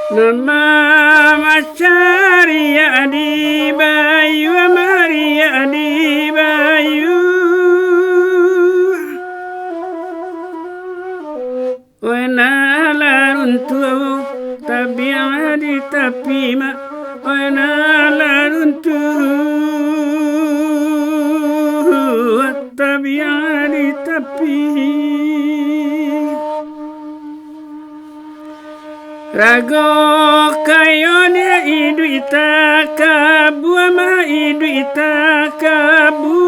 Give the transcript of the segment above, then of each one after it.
Nama Machari Adi Bayu Mari Adi Bayu Wena laruntu tabiadi tapima Wena laruntu tabiadi tapima Rago kayone idu itakabu ama idu itakabu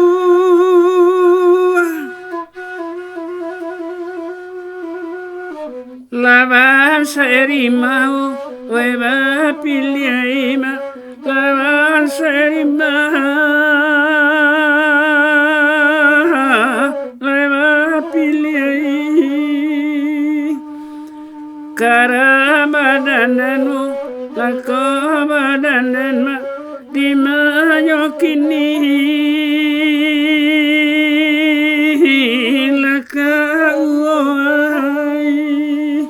Lawan serimau weba pilihima Lawan serimau weba pilih Karabadananu lakabadananma dimayokini lakauai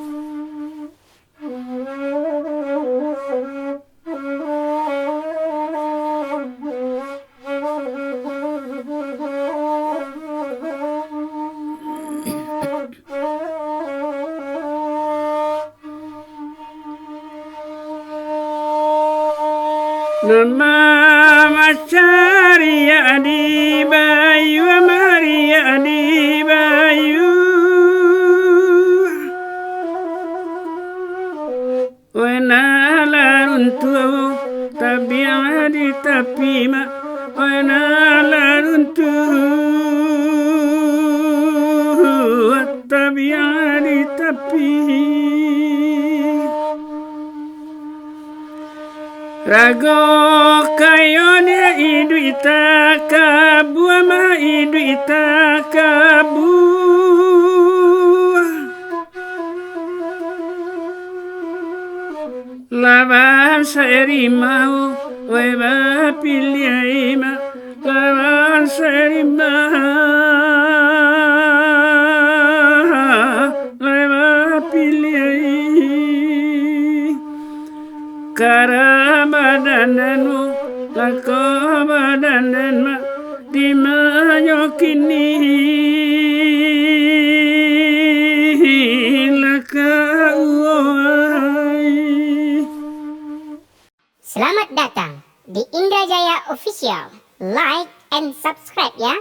Nama Machari Adi Bayu Mari Adi Bayu Wena laruntu tabiadi tapima Wena laruntu tabiadi tapima Rago kayone idu itakabu ama idu itakabu Lawan serimau weba pilihima Lawan serimau weba pilih Karabadananu lakabadananma dimayokini lakauai Selamat datang di Indrajaya Official. Like and subscribe ya.